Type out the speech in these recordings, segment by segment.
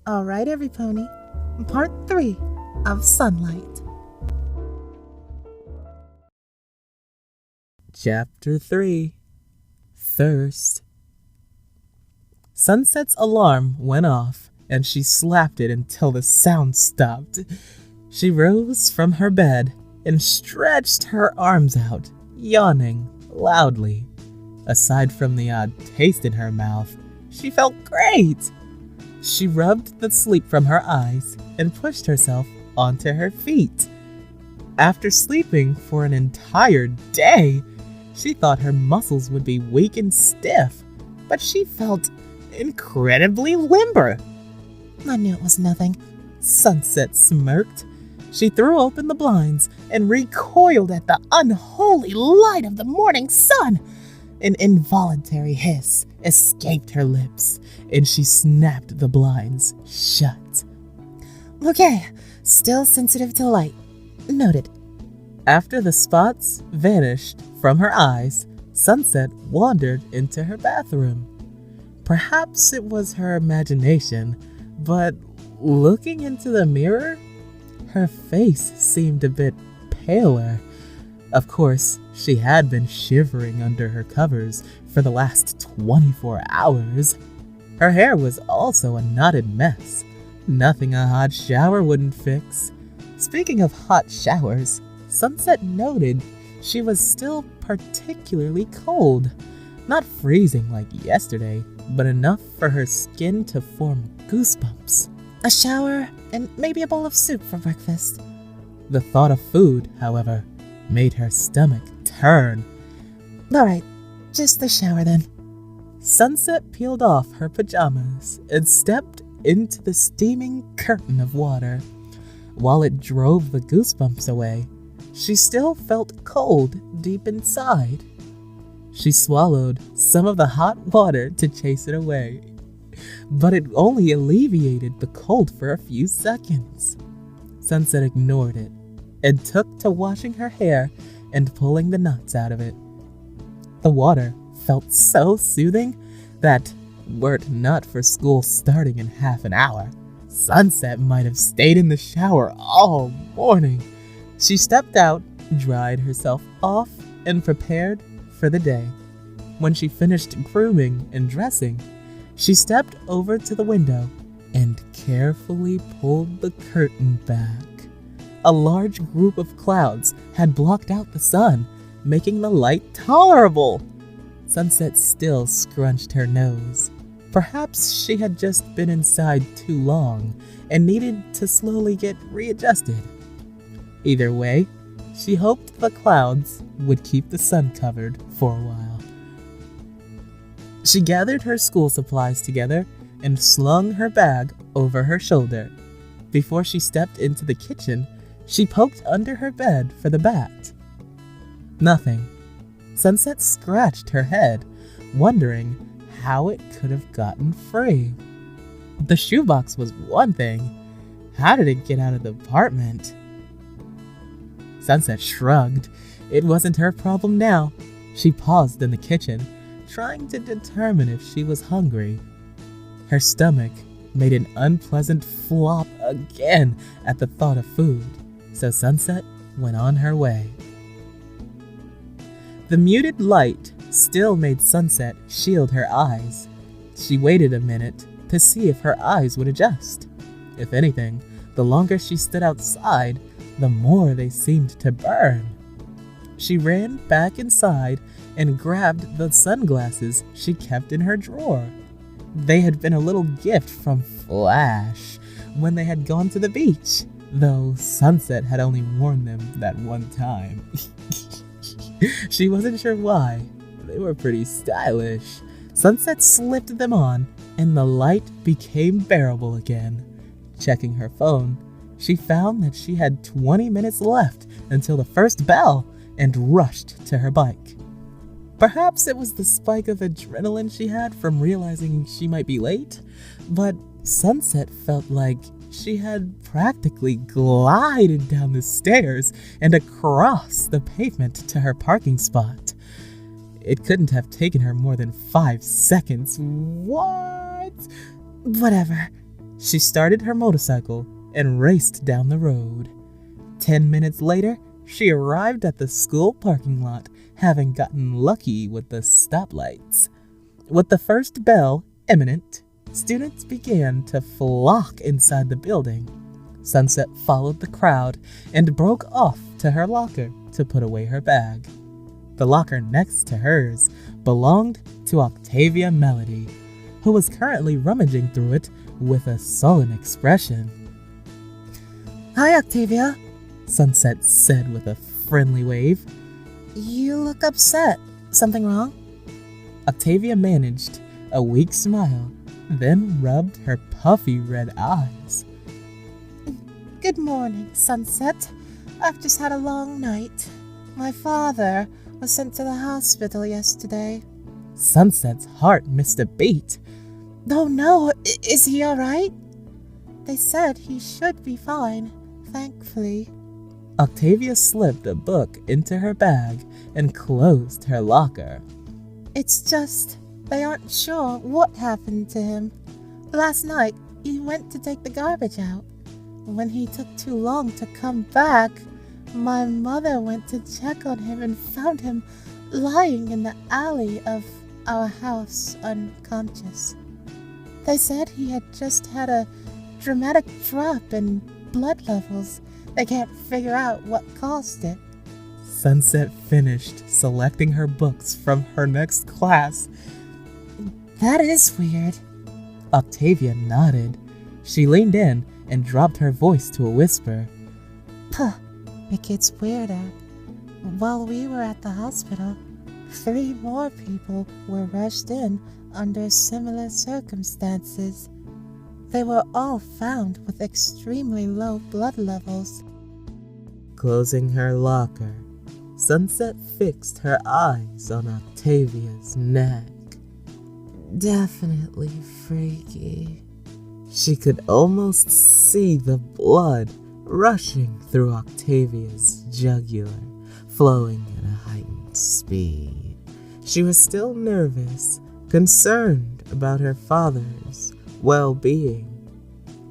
Alright, every pony. Part 3 of Sunlight. Chapter 3 Thirst. Sunset's alarm went off, and she slapped it until the sound stopped. She rose from her bed and stretched her arms out, yawning loudly. Aside from the odd taste in her mouth, she felt great. She rubbed the sleep from her eyes and pushed herself onto her feet. After sleeping for an entire day, she thought her muscles would be weak and stiff, but she felt incredibly limber. I knew it was nothing. Sunset smirked. She threw open the blinds and recoiled at the unholy light of the morning sun. An involuntary hiss escaped her lips, and she snapped the blinds shut. Okay, still sensitive to light. Noted. After the spots vanished from her eyes, Sunset wandered into her bathroom. Perhaps it was her imagination, but looking into the mirror, her face seemed a bit paler. Of course, she had been shivering under her covers for the last 24 hours. Her hair was also a knotted mess, nothing a hot shower wouldn't fix. Speaking of hot showers, Sunset noted she was still particularly cold. Not freezing like yesterday, but enough for her skin to form goosebumps. A shower and maybe a bowl of soup for breakfast. The thought of food, however, made her stomach turn. Alright, just the shower then. Sunset peeled off her pajamas and stepped into the steaming curtain of water. While it drove the goosebumps away, she still felt cold deep inside. She swallowed some of the hot water to chase it away, but it only alleviated the cold for a few seconds. Sunset ignored it and took to washing her hair and pulling the knots out of it. The water felt so soothing that, were it not for school starting in half an hour, Sunset might have stayed in the shower all morning. She stepped out, dried herself off, and prepared for the day. When she finished grooming and dressing, she stepped over to the window and carefully pulled the curtain back. A large group of clouds had blocked out the sun, making the light tolerable. Sunset still scrunched her nose. Perhaps she had just been inside too long and needed to slowly get readjusted. Either way, she hoped the clouds would keep the sun covered for a while. She gathered her school supplies together and slung her bag over her shoulder. Before she stepped into the kitchen, she poked under her bed for the bat. Nothing. Sunset scratched her head, wondering how it could have gotten free. The shoebox was one thing. How did it get out of the apartment? Sunset shrugged. It wasn't her problem now. She paused in the kitchen, trying to determine if she was hungry. Her stomach made an unpleasant flop again at the thought of food, so Sunset went on her way. The muted light still made Sunset shield her eyes. She waited a minute to see if her eyes would adjust. If anything, the longer she stood outside, the more they seemed to burn. She ran back inside and grabbed the sunglasses she kept in her drawer. They had been a little gift from Flash when they had gone to the beach, though Sunset had only worn them that one time. She wasn't sure why. They were pretty stylish. Sunset slipped them on, and the light became bearable again. Checking her phone, she found that she had 20 minutes left until the first bell and rushed to her bike. Perhaps it was the spike of adrenaline she had from realizing she might be late, but Sunset felt like she had practically glided down the stairs and across the pavement to her parking spot. It couldn't have taken her more than 5 seconds. What? Whatever. She started her motorcycle and raced down the road. 10 minutes later, she arrived at the school parking lot, having gotten lucky with the stoplights. With the first bell imminent, students began to flock inside the building. Sunset followed the crowd and broke off to her locker to put away her bag. The locker next to hers belonged to Octavia Melody, who was currently rummaging through it with a sullen expression. Hi, Octavia. Sunset said with a friendly wave. You look upset. Something wrong? Octavia managed a weak smile, then rubbed her puffy red eyes. Good morning, Sunset. I've just had a long night. My father was sent to the hospital yesterday. Sunset's heart missed a beat. Oh no, is he alright? They said he should be fine, thankfully. Octavia slipped a book into her bag and closed her locker. It's just, they aren't sure what happened to him. Last night, he went to take the garbage out. When he took too long to come back, my mother went to check on him and found him lying in the alley of our house unconscious. They said he had just had a dramatic drop in blood levels. They can't figure out what caused it. Sunset finished selecting her books from her next class. That is weird. Octavia nodded. She leaned in and dropped her voice to a whisper. Puh, it gets weirder. While we were at the hospital, 3 more people were rushed in under similar circumstances. They were all found with extremely low blood levels. Closing her locker, Sunset fixed her eyes on Octavia's neck. Definitely freaky. She could almost see the blood rushing through Octavia's jugular, flowing at a heightened speed. She was still nervous, concerned about her father's well-being.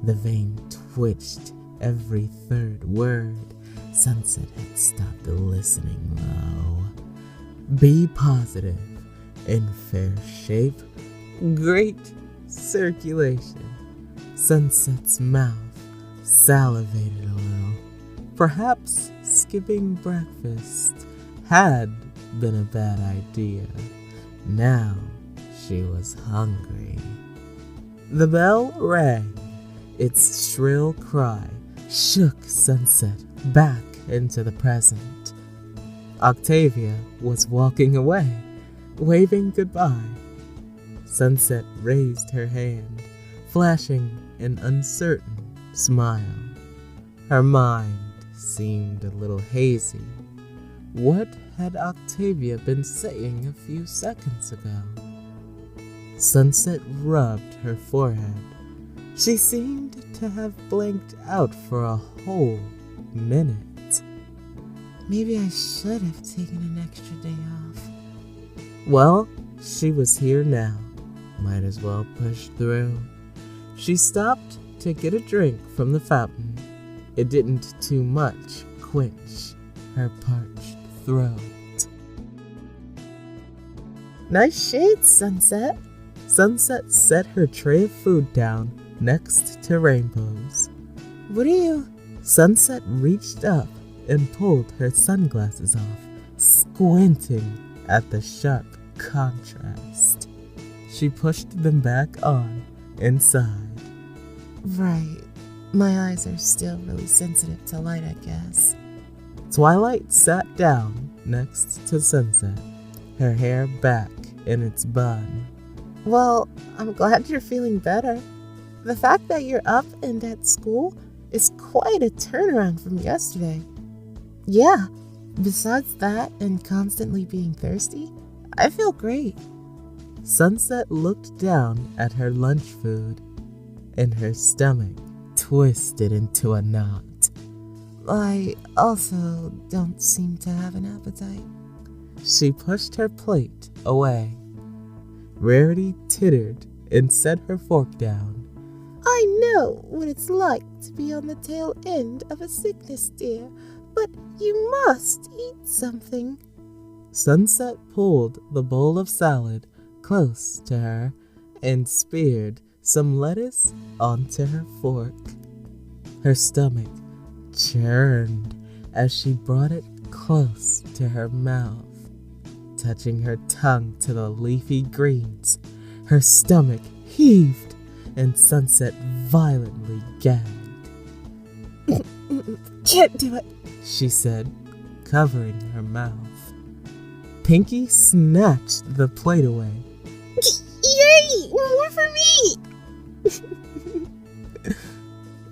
The vein twitched every third word. Sunset had stopped listening low. Be positive, in fair shape, great circulation. Sunset's mouth salivated a little. Perhaps skipping breakfast had been a bad idea. Now she was hungry. The bell rang. Its shrill cry shook Sunset back into the present. Octavia was walking away, waving goodbye. Sunset raised her hand, flashing an uncertain smile. Her mind seemed a little hazy. What had Octavia been saying a few seconds ago? Sunset rubbed her forehead. She seemed to have blanked out for a whole minute. Maybe I should have taken an extra day off. Well, she was here now. Might as well push through. She stopped to get a drink from the fountain. It didn't too much quench her parched throat. Nice shades, Sunset. Sunset set her tray of food down next to Rainbooms. What are you? Sunset reached up and pulled her sunglasses off, squinting at the sharp contrast. She pushed them back on and sighed. Right. My eyes are still really sensitive to light, I guess. Twilight sat down next to Sunset, her hair back in its bun. Well, I'm glad you're feeling better. The fact that you're up and at school is quite a turnaround from yesterday. Yeah, besides that and constantly being thirsty, I feel great. Sunset looked down at her lunch food, and her stomach twisted into a knot. I also don't seem to have an appetite. She pushed her plate away. Rarity tittered and set her fork down. I know what it's like to be on the tail end of a sickness, dear, but you must eat something. Sunset pulled the bowl of salad close to her and speared some lettuce onto her fork. Her stomach churned as she brought it close to her mouth. Touching her tongue to the leafy greens, her stomach heaved and Sunset violently gagged. Can't do it, she said, covering her mouth. Pinky snatched the plate away. Yay! More for me!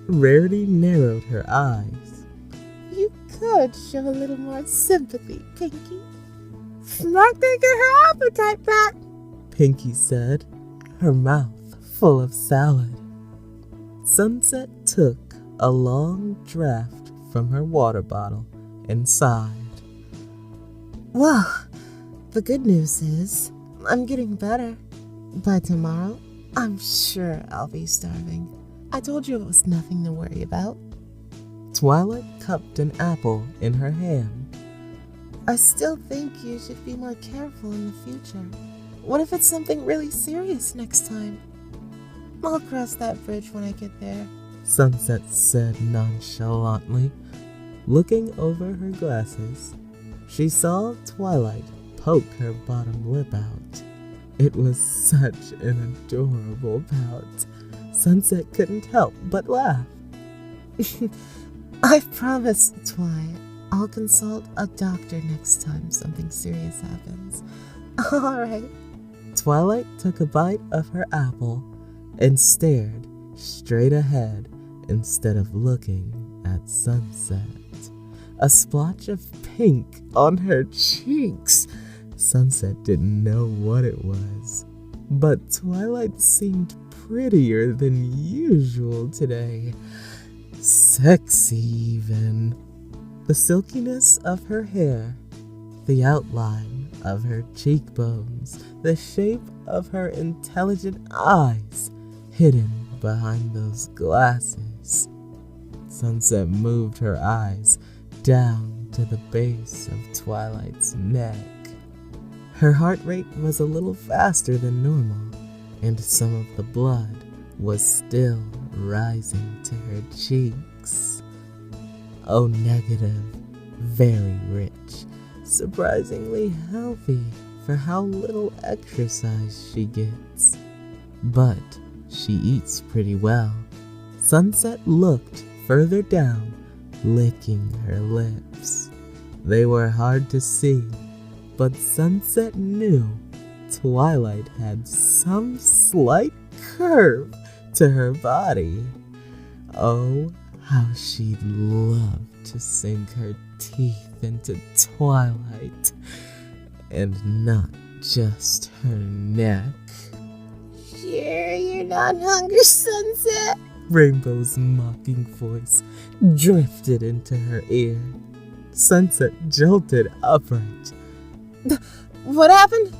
Rarity narrowed her eyes. You could show a little more sympathy, Pinky. Not gonna get her appetite back, Pinky said, her mouth full of salad. Sunset took a long draught from her water bottle and sighed. Well, the good news is I'm getting better. By tomorrow, I'm sure I'll be starving. I told you it was nothing to worry about. Twilight cupped an apple in her hand. I still think you should be more careful in the future. What if it's something really serious next time? I'll cross that bridge when I get there, Sunset said nonchalantly. Looking over her glasses, she saw Twilight poke her bottom lip out. It was such an adorable pout. Sunset couldn't help but laugh. I promise, Twi, I'll consult a doctor next time something serious happens. All right. Twilight took a bite of her apple and stared straight ahead instead of looking at Sunset. A splotch of pink on her cheeks. Sunset didn't know what it was, but Twilight seemed prettier than usual today. Sexy even. The silkiness of her hair, the outline of her cheekbones, the shape of her intelligent eyes hidden behind those glasses. Sunset moved her eyes down to the base of Twilight's neck. Her heart rate was a little faster than normal, and some of the blood was still rising to her cheeks. Oh, negative, very rich, surprisingly healthy for how little exercise she gets. But she eats pretty well. Sunset looked further down, licking her lips. They were hard to see, but Sunset knew Twilight had some slight curve to her body. Oh, how she'd love to sink her teeth into Twilight, and not just her neck. Sure you're not hungry, Sunset? Rainbow's mocking voice drifted into her ear. Sunset jolted upright. What happened?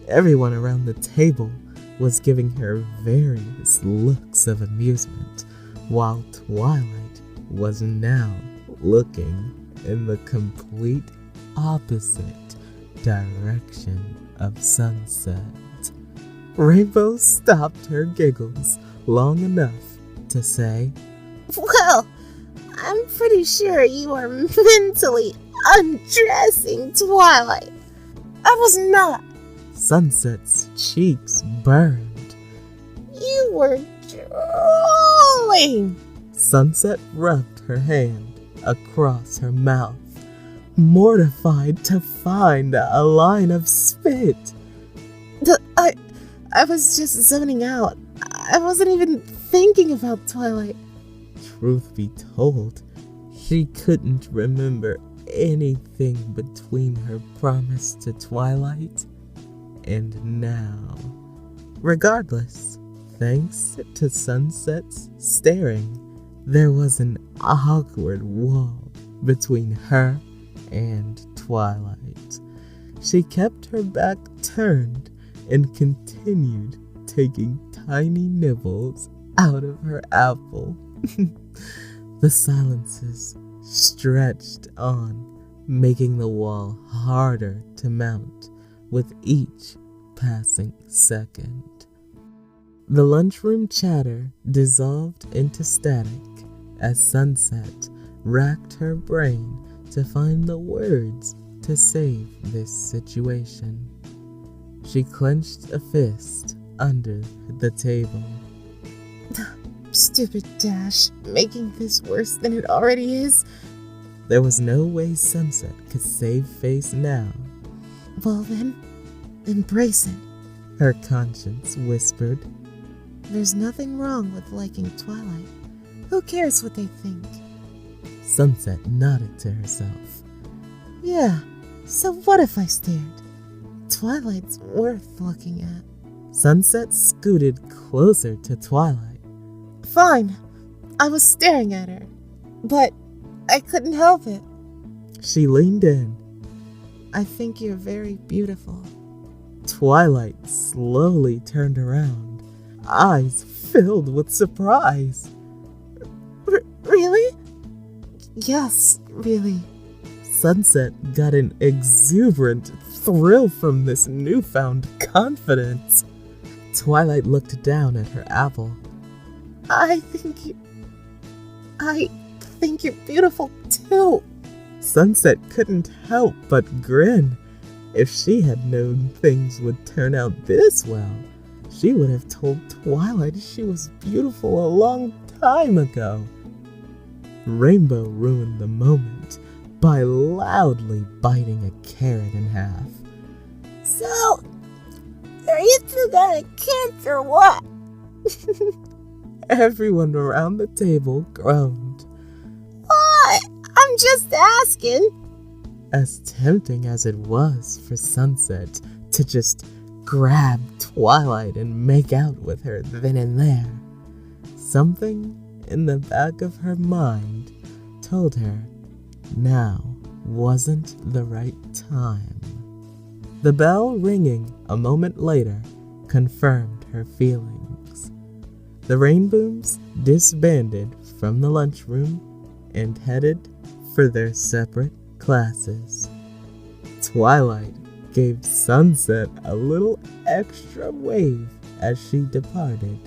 Everyone around the table was giving her various looks of amusement, while Twilight was now looking in the complete opposite direction of Sunset. Rainbow stopped her giggles long enough to say, Well, I'm pretty sure you are mentally undressing Twilight. I was not. Sunset's cheeks burned. You were drooling. Sunset rubbed her hand across her mouth, mortified to find a line of spit. I was just zoning out. I wasn't even thinking about Twilight. Truth be told, she couldn't remember anything between her promise to Twilight and now. Regardless, thanks to Sunset's staring, there was an awkward wall between her and Twilight. She kept her back turned and continued taking tiny nibbles out of her apple. The silences stretched on, making the wall harder to mount with each passing second. The lunchroom chatter dissolved into static as Sunset racked her brain to find the words to save this situation. She clenched a fist under the table. Stupid Dash, making this worse than it already is. There was no way Sunset could save face now. Well then, embrace it. Her conscience whispered. There's nothing wrong with liking Twilight. Who cares what they think? Sunset nodded to herself. Yeah, so what if I stared? Twilight's worth looking at. Sunset scooted closer to Twilight. Fine, I was staring at her, but I couldn't help it. She leaned in. I think you're very beautiful. Twilight slowly turned around, eyes filled with surprise. Really? Yes, really. Sunset got an exuberant thrill from this newfound confidence. Twilight looked down at her apple. I think you're beautiful too. Sunset couldn't help but grin. If she had known things would turn out this well, she would have told Twilight she was beautiful a long time ago. Rainbow ruined the moment by loudly biting a carrot in half. So, are you two gonna kiss or what? Everyone around the table groaned. What? I'm just asking. As tempting as it was for Sunset to just grab Twilight and make out with her then and there, something in the back of her mind told her now wasn't the right time. The bell ringing a moment later confirmed her feelings. The Rainbooms disbanded from the lunchroom and headed for their separate classes. Twilight gave Sunset a little extra wave as she departed.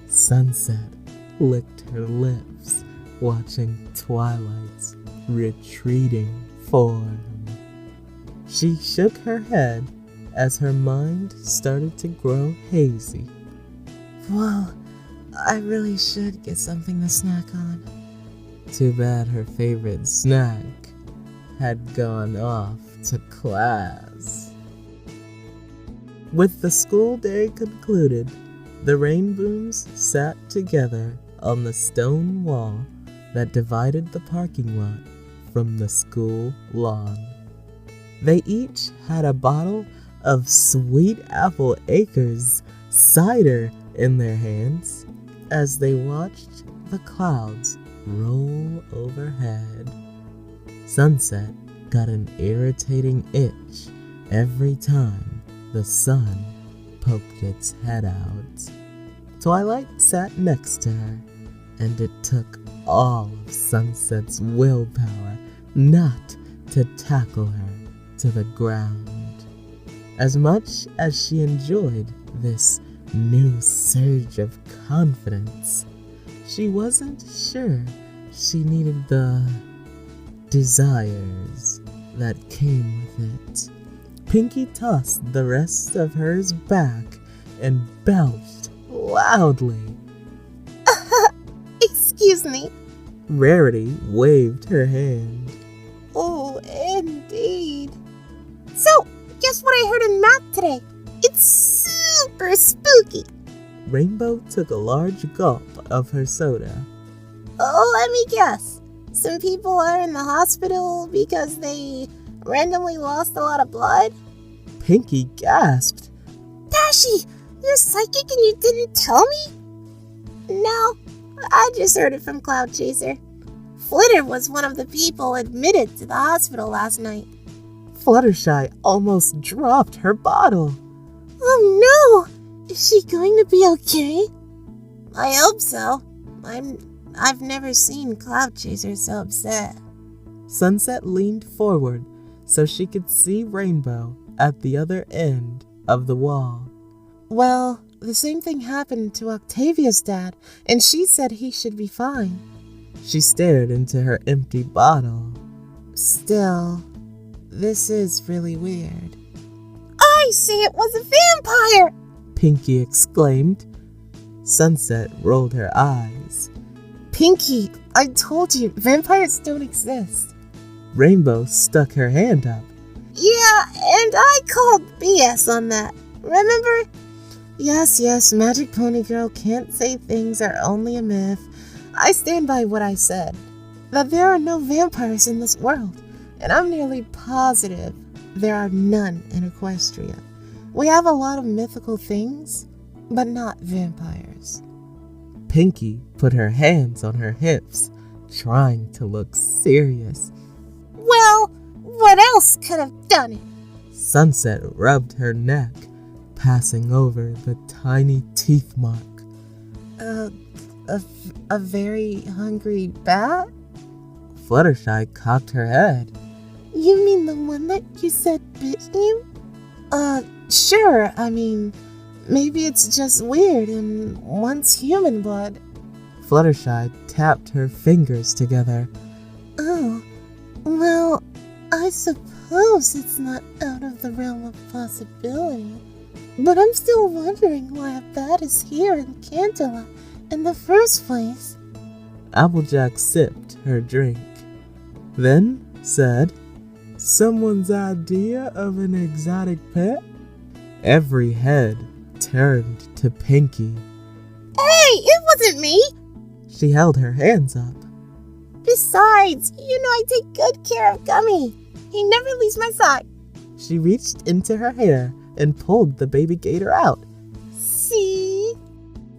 Sunset licked her lips, watching Twilight's retreating form. She shook her head as her mind started to grow hazy. Well, I really should get something to snack on. Too bad her favorite snack had gone off to class. With the school day concluded, the Rainbooms sat together on the stone wall that divided the parking lot from the school lawn. They each had a bottle of Sweet Apple Acres cider in their hands as they watched the clouds roll overhead. Sunset got an irritating itch every time the sun poked its head out. Twilight sat next to her, and it took all of Sunset's willpower not to tackle her to the ground. As much as she enjoyed this new surge of confidence, she wasn't sure she needed the desires that came with it. Pinky tossed the rest of hers back and belched loudly. Excuse me. Rarity waved her hand. Oh, indeed. So, guess what I heard in math today? It's super spooky. Rainbow took a large gulp of her soda. Oh, let me guess. Some people are in the hospital because they randomly lost a lot of blood? Pinky gasped. Dashi, you're psychic and you didn't tell me? No, I just heard it from Cloud Chaser. Flitter was one of the people admitted to the hospital last night. Fluttershy almost dropped her bottle. Oh no! Is she going to be okay? I hope so. I've never seen Cloud Chaser so upset. Sunset leaned forward so she could see Rainbow at the other end of the wall. Well, the same thing happened to Octavia's dad, and she said he should be fine. She stared into her empty bottle. Still, this is really weird. I say it was a vampire! Pinky exclaimed. Sunset rolled her eyes. Pinky, I told you, vampires don't exist. Rainbow stuck her hand up. Yeah, and I called BS on that. Remember? Yes, Magic Pony Girl can't say things are only a myth. I stand by what I said. That there are no vampires in this world. And I'm nearly positive there are none in Equestria. We have a lot of mythical things, but not vampires. Pinky put her hands on her hips, trying to look serious. Well, what else could have done it? Sunset rubbed her neck, passing over the tiny teeth mark. A very hungry bat? Fluttershy cocked her head. You mean the one that you said bit you? Sure, I mean, maybe it's just weird and wants human blood. Fluttershy tapped her fingers together. Oh, well, I suppose it's not out of the realm of possibility. But I'm still wondering why a bat is here in Cantala in the first place. Applejack sipped her drink, then said, "Someone's idea of an exotic pet?" Every head turned to Pinky. Hey, it wasn't me! She held her hands up. Besides, you know I take good care of Gummy. He never leaves my side. She reached into her hair and pulled the baby gator out. See?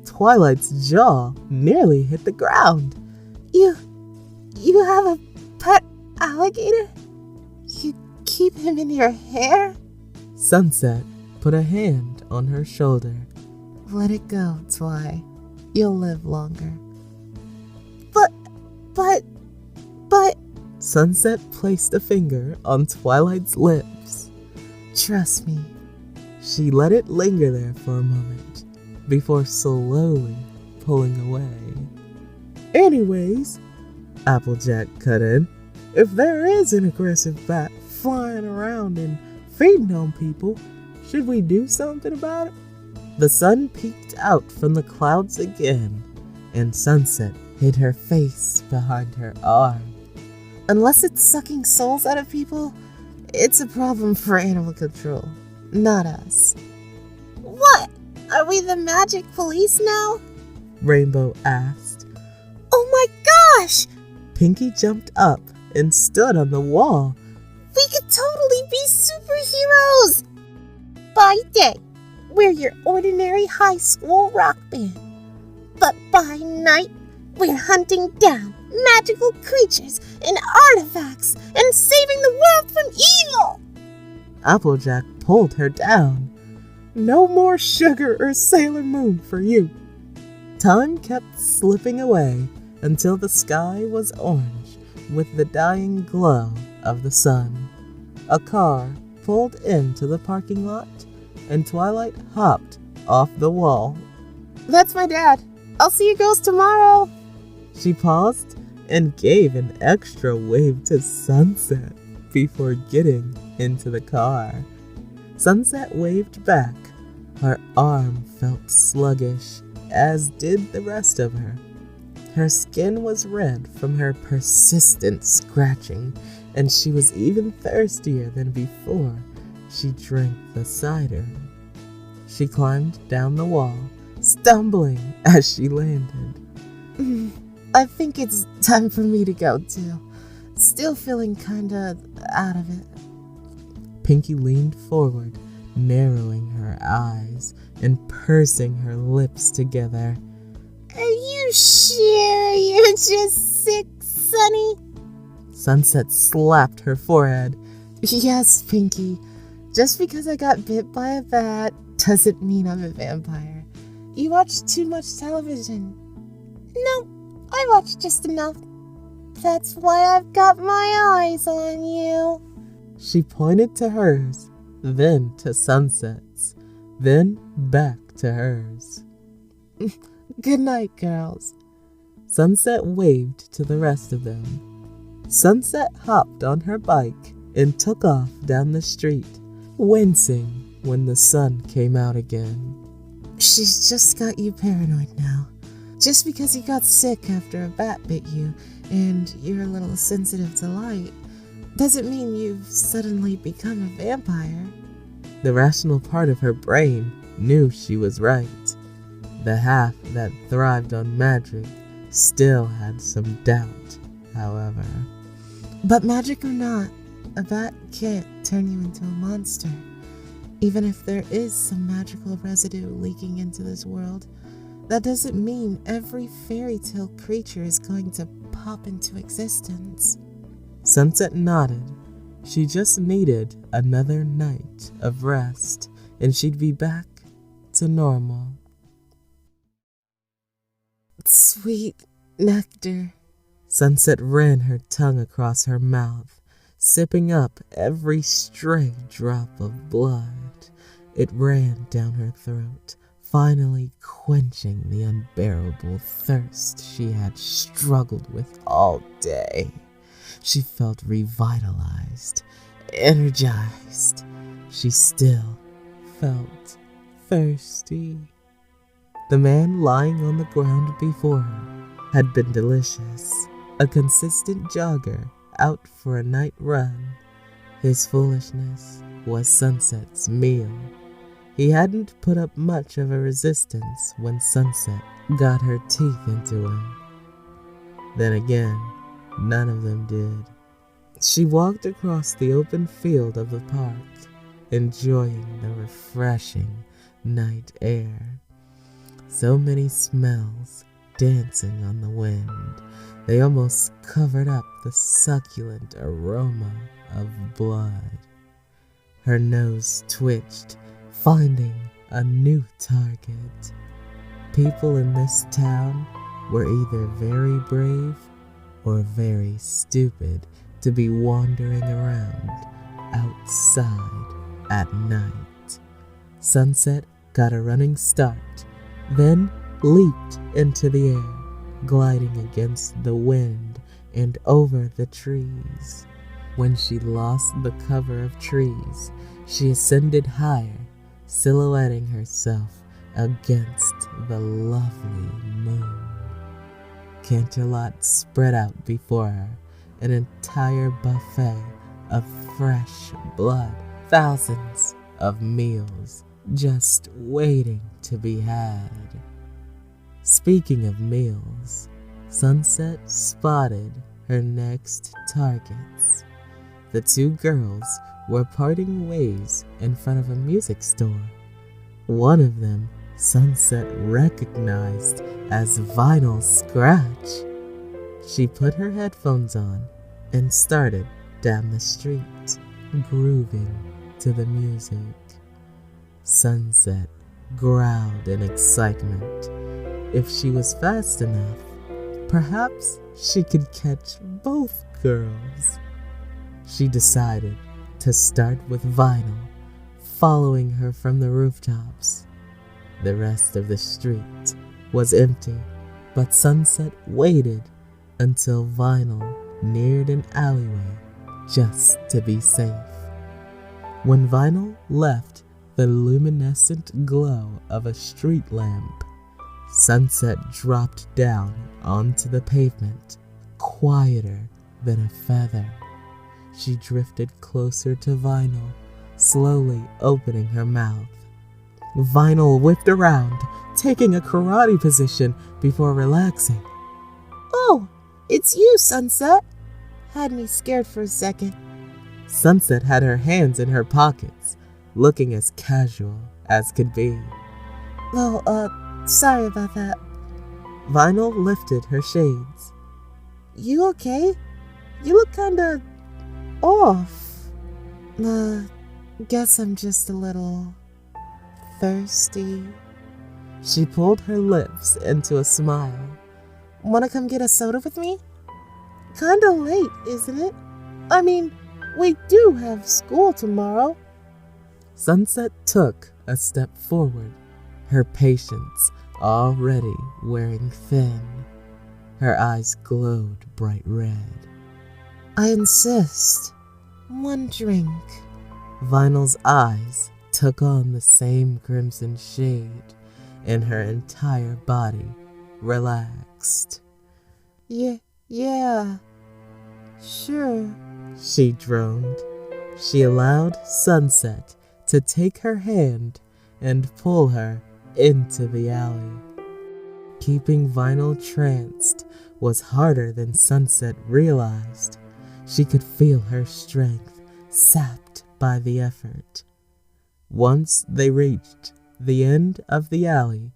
Twilight's jaw nearly hit the ground. You have a pet alligator? You keep him in your hair? Sunset put a hand on her shoulder. Let it go, Twi. You'll live longer. But... Sunset placed a finger on Twilight's lips. Trust me. She let it linger there for a moment before slowly pulling away. Anyways, Applejack cut in, if there is an aggressive bat flying around and feeding on people, should we do something about it? The sun peeked out from the clouds again, and Sunset hid her face behind her arm. Unless it's sucking souls out of people, it's a problem for animal control, not us. What? Are we the magic police now? Rainbow asked. Oh my gosh! Pinky jumped up and stood on the wall. We could totally be superheroes! By day, we're your ordinary high school rock band. But by night, we're hunting down magical creatures and artifacts and saving the world from evil! Applejack pulled her down. No more sugar or Sailor Moon for you. Time kept slipping away until the sky was orange with the dying glow of the sun. A car pulled into the parking lot and Twilight hopped off the wall. That's my dad. I'll see you girls tomorrow. She paused and gave an extra wave to Sunset before getting into the car. Sunset waved back. Her arm felt sluggish, as did the rest of her. Her skin was red from her persistent scratching, and she was even thirstier than before she drank the cider. She climbed down the wall, stumbling as she landed. I think it's time for me to go too. Still feeling kinda out of it. Pinky leaned forward, narrowing her eyes and pursing her lips together. Are you sure you're just sick, Sunny? Sunset slapped her forehead. Yes, Pinky. Just because I got bit by a bat doesn't mean I'm a vampire. You watch too much television. No, I watch just enough. That's why I've got my eyes on you. She pointed to hers, then to Sunset's, then back to hers. Good night, girls. Sunset waved to the rest of them. Sunset hopped on her bike and took off down the street, wincing when the sun came out again. She's just got you paranoid now. Just because you got sick after a bat bit you and you're a little sensitive to light doesn't mean you've suddenly become a vampire. The rational part of her brain knew she was right. The half that thrived on magic still had some doubt, however. But magic or not, a bat can't turn you into a monster. Even if there is some magical residue leaking into this world, that doesn't mean every fairy tale creature is going to pop into existence. Sunset nodded. She just needed another night of rest, and she'd be back to normal. Sweet nectar. Sunset ran her tongue across her mouth, sipping up every stray drop of blood. It ran down her throat, finally quenching the unbearable thirst she had struggled with all day. She felt revitalized, energized. She still felt thirsty. The man lying on the ground before her had been delicious, a consistent jogger out for a night run. His foolishness was Sunset's meal. He hadn't put up much of a resistance when Sunset got her teeth into him. Then again, none of them did. She walked across the open field of the park, enjoying the refreshing night air. So many smells dancing on the wind, they almost covered up the succulent aroma of blood. Her nose twitched, finding a new target. People in this town were either very brave or very stupid to be wandering around outside at night. Sunset got a running start, then leaped into the air, gliding against the wind and over the trees. When she lost the cover of trees, she ascended higher, silhouetting herself against the lovely moon. Canterlot spread out before her, an entire buffet of fresh blood, thousands of meals just waiting to be had. Speaking of meals, Sunset spotted her next targets. The two girls were parting ways in front of a music store. One of them Sunset recognized as Vinyl Scratch. She put her headphones on and started down the street, grooving to the music. Sunset growled in excitement. If she was fast enough, perhaps she could catch both girls. She decided to start with Vinyl, following her from the rooftops. The rest of the street was empty, but Sunset waited until Vinyl neared an alleyway just to be safe. When Vinyl left the luminescent glow of a street lamp, Sunset dropped down onto the pavement, quieter than a feather. She drifted closer to Vinyl, slowly opening her mouth. Vinyl whipped around, taking a karate position before relaxing. Oh, it's you, Sunset. Had me scared for a second. Sunset had her hands in her pockets, looking as casual as could be. Oh, sorry about that. Vinyl lifted her shades. You okay? You look kinda off. Guess I'm just a little thirsty. She pulled her lips into a smile. Wanna come get a soda with me? Kinda late, isn't it? I mean, we do have school tomorrow. Sunset took a step forward, her patience already wearing thin. Her eyes glowed bright red. I insist. One drink. Vinyl's eyes took on the same crimson shade, and her entire body relaxed. Yeah, sure, she droned. She allowed Sunset to take her hand and pull her into the alley. Keeping Vinyl tranced was harder than Sunset realized. She could feel her strength sapped by the effort. Once they reached the end of the alley,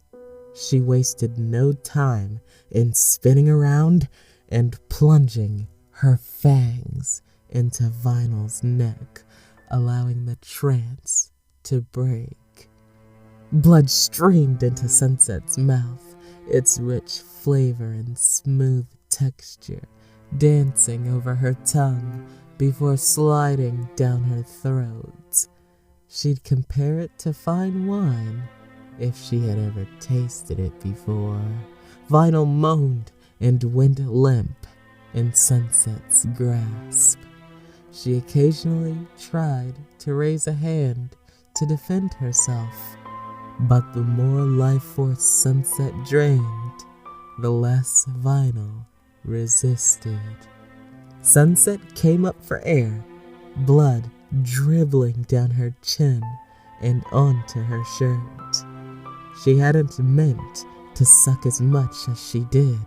she wasted no time in spinning around and plunging her fangs into Vinyl's neck, allowing the trance to break. Blood streamed into Sunset's mouth, its rich flavor and smooth texture dancing over her tongue before sliding down her throat. She'd compare it to fine wine if she had ever tasted it before. Vinyl moaned and went limp in Sunset's grasp. She occasionally tried to raise a hand to defend herself, but the more life force Sunset drained, the less Vinyl resisted. Sunset came up for air, blood dribbling down her chin and onto her shirt. She hadn't meant to suck as much as she did,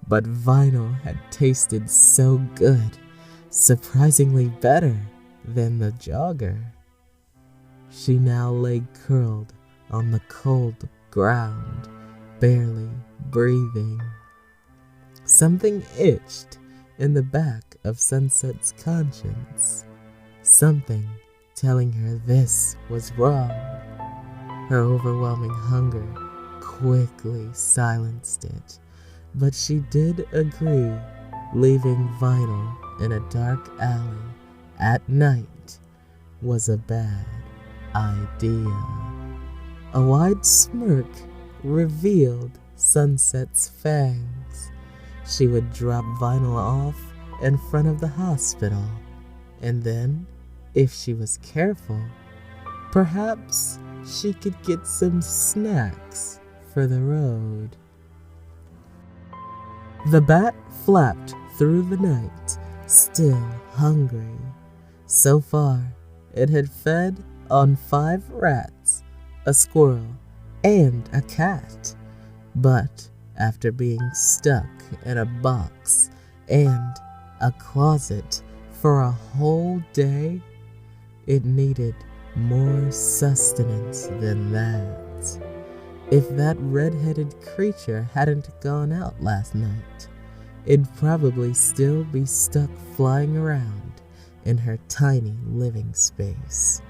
but Vinyl had tasted so good, surprisingly better than the jogger. She now lay curled on the cold ground, barely breathing. Something itched in the back of Sunset's conscience, something telling her this was wrong. Her overwhelming hunger quickly silenced it, but she did agree leaving Vinyl in a dark alley at night was a bad idea. A wide smirk revealed Sunset's fangs. She would drop Vinyl off in front of the hospital, and then, if she was careful, perhaps she could get some snacks for the road. The bat flapped through the night, still hungry. So far, it had fed on 5 rats, a squirrel, and a cat. But after being stuck in a box and a closet for a whole day, it needed more sustenance than that. If that red-headed creature hadn't gone out last night, it'd probably still be stuck flying around in her tiny living space.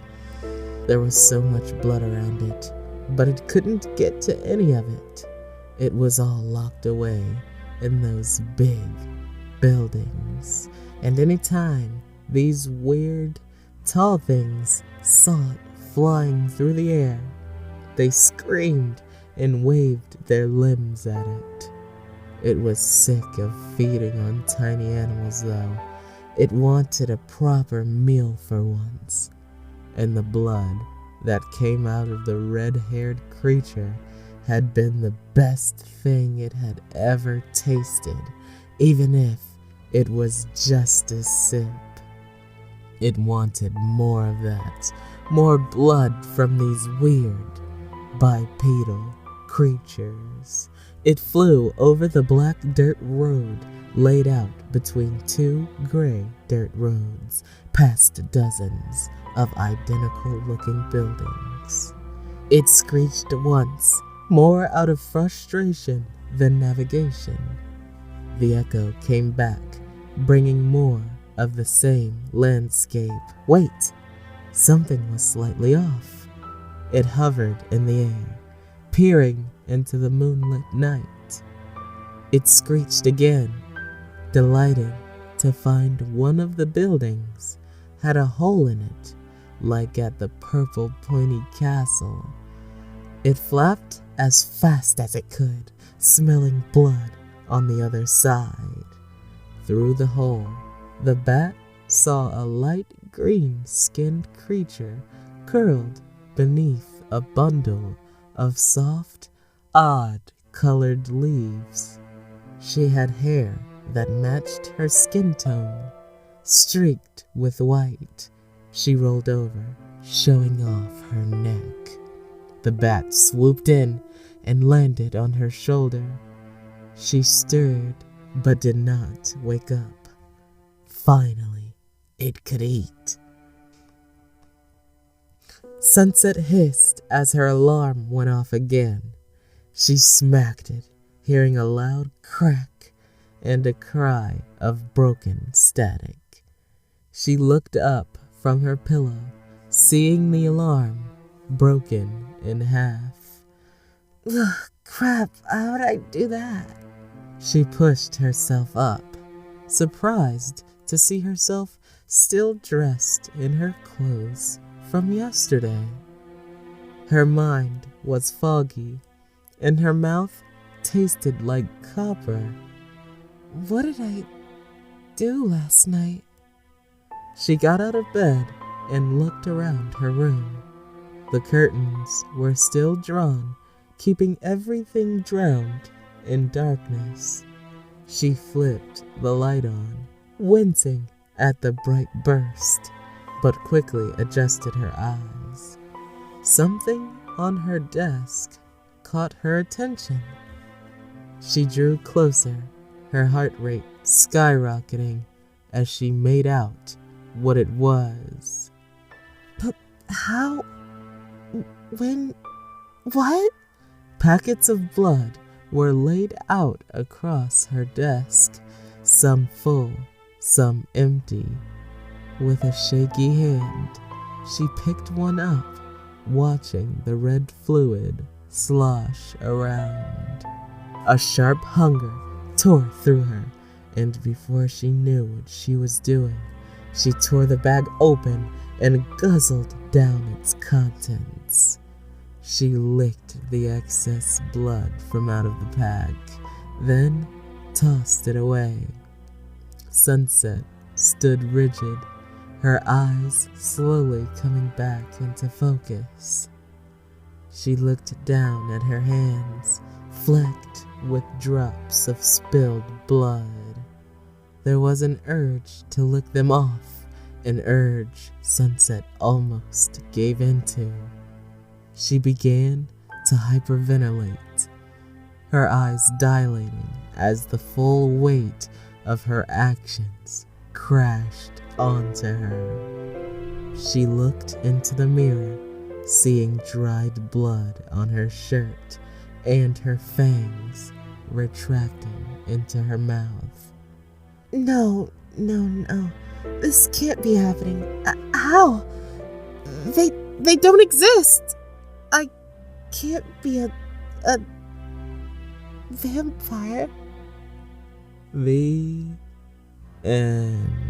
There was so much blood around it, but it couldn't get to any of it. It was all locked away in those big buildings, and any time these weird, tall things saw it flying through the air, they screamed and waved their limbs at it. It was sick of feeding on tiny animals, though. It wanted a proper meal for once, and the blood that came out of the red-haired creature had been the best thing it had ever tasted, even if it was just a sip. It wanted more of that, more blood from these weird, bipedal creatures. It flew over the black dirt road laid out between 2 gray dirt roads, past dozens of identical-looking buildings. It screeched once, more out of frustration than navigation. The echo came back, bringing more of the same landscape. Wait! Something was slightly off. It hovered in the air, peering into the moonlit night. It screeched again, delighted to find one of the buildings had a hole in it, like at the purple pointy castle. It flapped as fast as it could, smelling blood on the other side. Through the hole, the bat saw a light green-skinned creature curled beneath a bundle of soft, odd-colored leaves. She had hair that matched her skin tone, streaked with white. She rolled over, showing off her neck. The bat swooped in and landed on her shoulder. She stirred, but did not wake up. Finally, it could eat. Sunset hissed as her alarm went off again. She smacked it, hearing a loud crack and a cry of broken static. She looked up from her pillow, seeing the alarm broken in half. Ugh, crap, how would I do that? She pushed herself up, surprised to see herself still dressed in her clothes from yesterday. Her mind was foggy, and her mouth tasted like copper. What did I do last night? She got out of bed and looked around her room. The curtains were still drawn, keeping everything drowned in darkness. She flipped the light on, wincing at the bright burst, but quickly adjusted her eyes. Something on her desk caught her attention. She drew closer, her heart rate skyrocketing as she made out what it was. But how? When? What? Packets of blood were laid out across her desk, some full, some empty. With a shaky hand, she picked one up, watching the red fluid slosh around. A sharp hunger tore through her, and before she knew what she was doing, she tore the bag open and guzzled down its contents. She licked the excess blood from out of the pack, then tossed it away. Sunset stood rigid, her eyes slowly coming back into focus. She looked down at her hands, flecked with drops of spilled blood. There was an urge to lick them off, an urge Sunset almost gave into. She began to hyperventilate, her eyes dilating as the full weight of her actions crashed onto her. She looked into the mirror, seeing dried blood on her shirt and her fangs retracting into her mouth. No. This can't be happening. How? They don't exist. I can't be a vampire. The end.